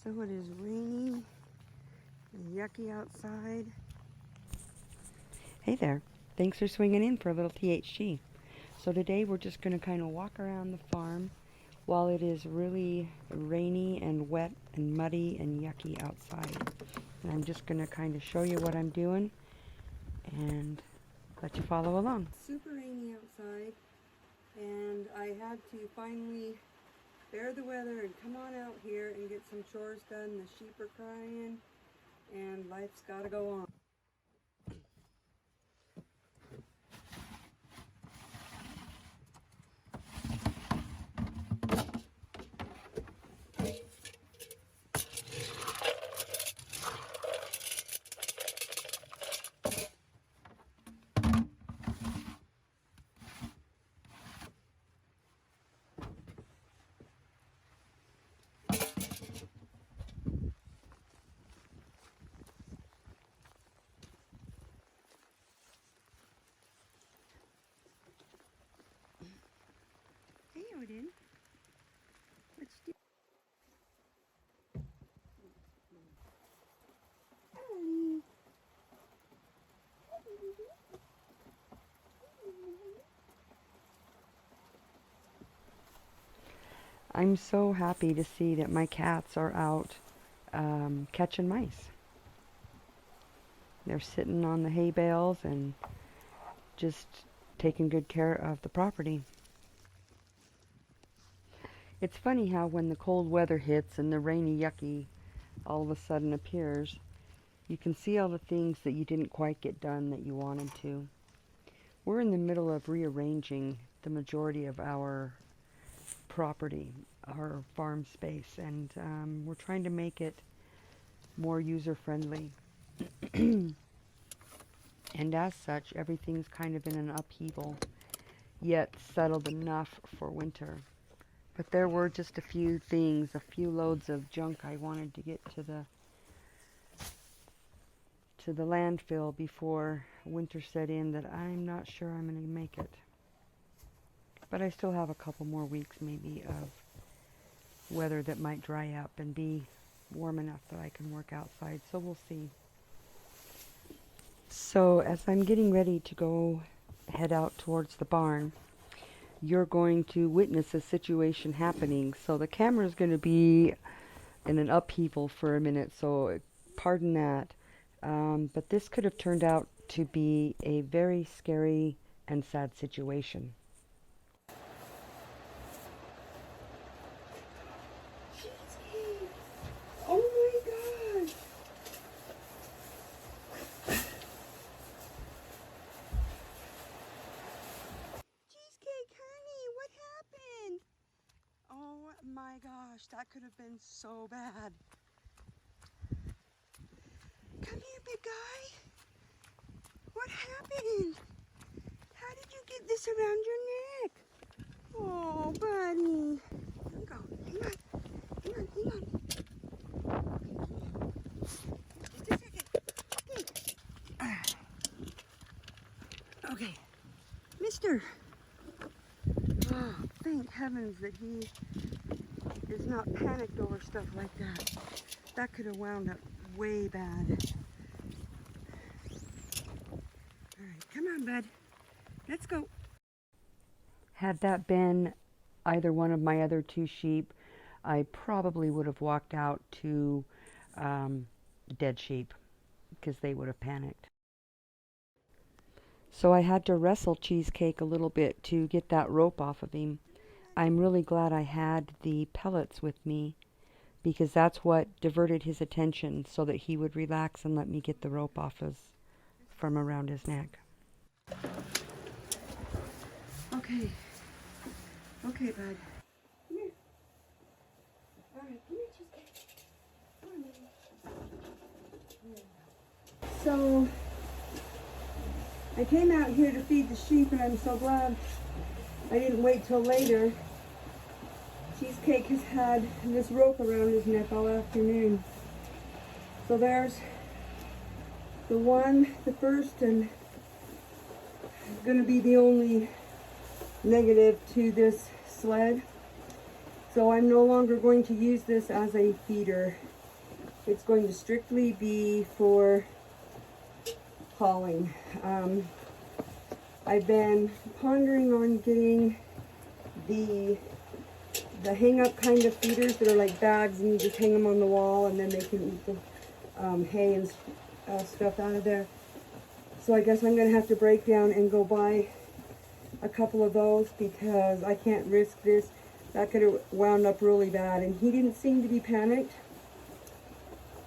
So it is rainy and yucky outside. Hey there, thanks for swinging in for a little THG. So today we're just going to kind of walk around the farm while it is really rainy and wet and muddy and yucky outside. And I'm just going to kind of show you what I'm doing and let you follow along. Super rainy outside, and I had to finally bear the weather and come on out here and get some chores done. The sheep are crying and life's got to go on. Hey, Odin. What you doing? Ollie. I'm so happy to see that my cats are out catching mice. They're sitting on the hay bales and just taking good care of the property. It's funny how when the cold weather hits and the rainy yucky all of a sudden appears, you can see all the things that you didn't quite get done that you wanted to. We're in the middle of rearranging the majority of our property, our farm space, and we're trying to make it more user-friendly. And as such, everything's kind of in an upheaval, yet settled enough for winter. But there were just a few things, a few loads of junk I wanted to get to the landfill before winter set in that I'm not sure I'm going to make it. But I still have a couple more weeks maybe of weather that might dry up and be warm enough that I can work outside, so we'll see. So as I'm getting ready to go head out towards the barn, you're going to witness a situation happening. So the camera is going to be in an upheaval for a minute, so pardon that. But this could have turned out to be a very scary and sad situation. Oh my God! CheeZCake, honey, what happened? Oh my gosh, that could have been so bad. Come here, big guy. What happened? How did you get this around your neck? Oh, buddy. Here we go. Hang on. Hang on, hang on. Just a second. Okay. Mister. Oh, thank heavens that he is not panicked over stuff like that. That could have wound up way bad. Alright, come on, bud. Let's go. Had that been either one of my other two sheep, I probably would have walked out to dead sheep because they would have panicked. So I had to wrestle CheeZCake a little bit to get that rope off of him. I'm really glad I had the pellets with me because that's what diverted his attention so that he would relax and let me get the rope off from around his neck. Okay. Okay, bud. Come here. All right, come here, CheeZCake. Come on, baby. So, I came out here to feed the sheep, and I'm so glad I didn't wait till later. CheeZCake has had this rope around his neck all afternoon. So there's the first, and going to be the only negative to this sled. So I'm no longer going to use this as a feeder. It's going to strictly be for hauling. I've been pondering on getting the hang-up kind of feeders that are like bags and you just hang them on the wall and then they can eat the hay and stuff out of there. So I guess I'm going to have to break down and go buy a couple of those because I can't risk this. That could have wound up really bad. And he didn't seem to be panicked.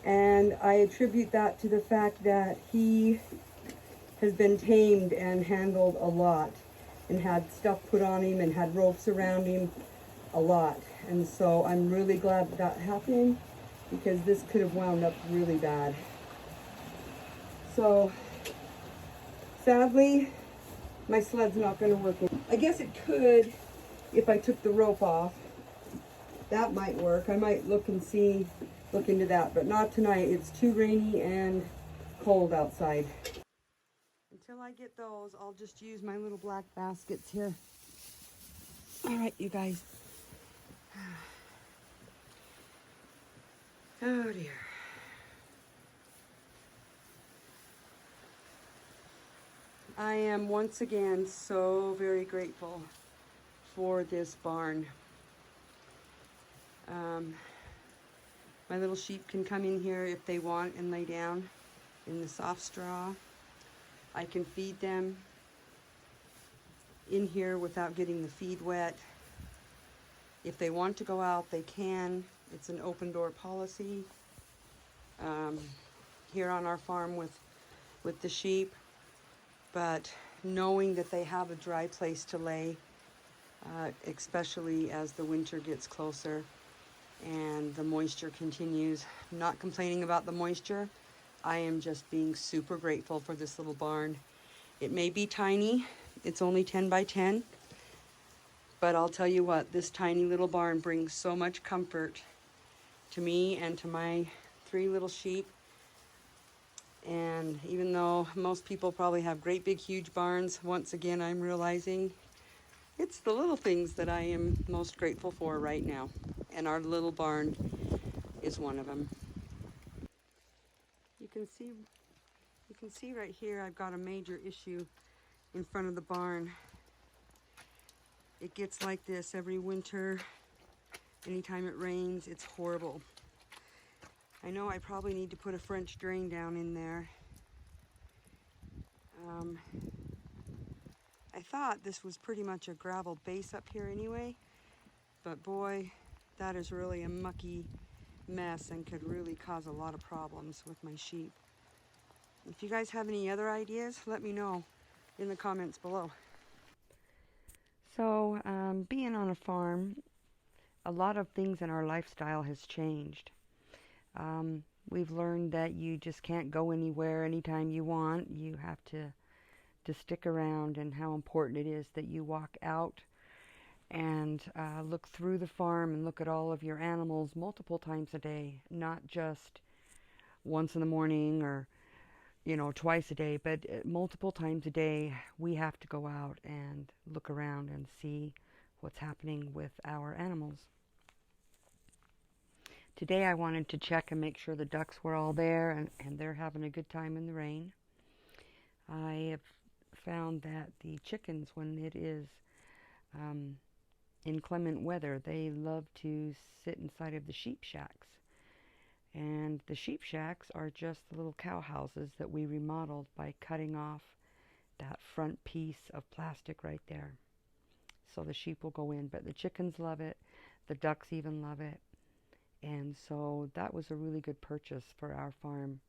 And I attribute that to the fact that he has been tamed and handled a lot and had stuff put on him and had ropes around him a lot. And so I'm really glad that happened because this could have wound up really bad. So sadly, my sled's not going to work. I guess it could if I took the rope off. That might work. I might look into that, but not tonight. It's too rainy and cold outside. Until I get those, I'll just use my little black baskets here. All right, you guys. Oh dear. I am once again so very grateful for this barn. My little sheep can come in here if they want and lay down in the soft straw. I can feed them in here without getting the feed wet. If they want to go out, they can. It's an open door policy here on our farm with the sheep. But knowing that they have a dry place to lay, especially as the winter gets closer and the moisture continues, not complaining about the moisture. I am just being super grateful for this little barn. It may be tiny, it's only 10 by 10, but I'll tell you what, this tiny little barn brings so much comfort to me and to my 3 little sheep. And even though most people probably have great big huge barns, once again I'm realizing it's the little things that I am most grateful for right now. And our little barn is one of them. You can see right here I've got a major issue in front of the barn. It gets like this every winter. Anytime it rains, it's horrible. I know I probably need to put a French drain down in there. I thought this was pretty much a gravel base up here anyway, but boy, that is really a mucky mess and could really cause a lot of problems with my sheep. If you guys have any other ideas, let me know in the comments below. So, being on a farm, a lot of things in our lifestyle has changed. We've learned that you just can't go anywhere anytime you want. You have to stick around, and how important it is that you walk out and look through the farm and look at all of your animals multiple times a day, not just once in the morning or twice a day, but multiple times a day. We have to go out and look around and see what's happening with our animals. Today I wanted to check and make sure the ducks were all there and they're having a good time in the rain. I have found that the chickens, when it is inclement weather, they love to sit inside of the sheep shacks. And the sheep shacks are just the little cow houses that we remodeled by cutting off that front piece of plastic right there. So the sheep will go in, but the chickens love it, the ducks even love it. And so that was a really good purchase for our farm.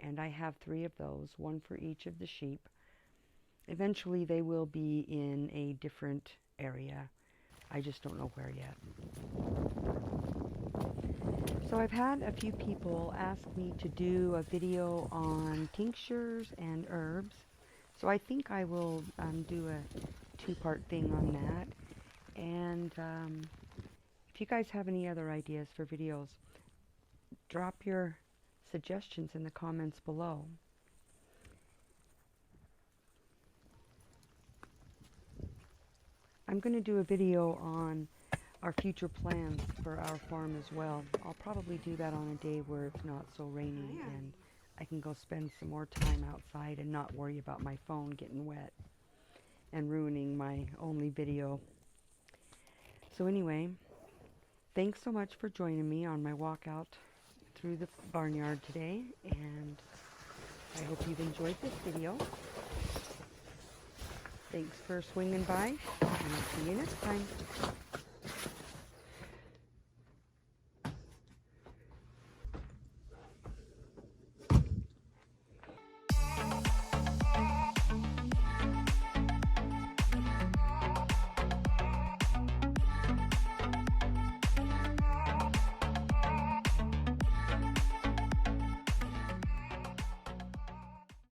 And I have 3 of those, 1 for each of the sheep. Eventually they will be in a different area. I just don't know where yet. So I've had a few people ask me to do a video on tinctures and herbs. So I think I will do a 2-part thing on that. And if you guys have any other ideas for videos, drop your suggestions in the comments below. I'm going to do a video on our future plans for our farm as well. I'll probably do that on a day where it's not so rainy and I can go spend some more time outside and not worry about my phone getting wet and ruining my only video. So anyway, thanks so much for joining me on my walk out through the barnyard today, and I hope you've enjoyed this video. Thanks for swinging by, and I'll see you next time.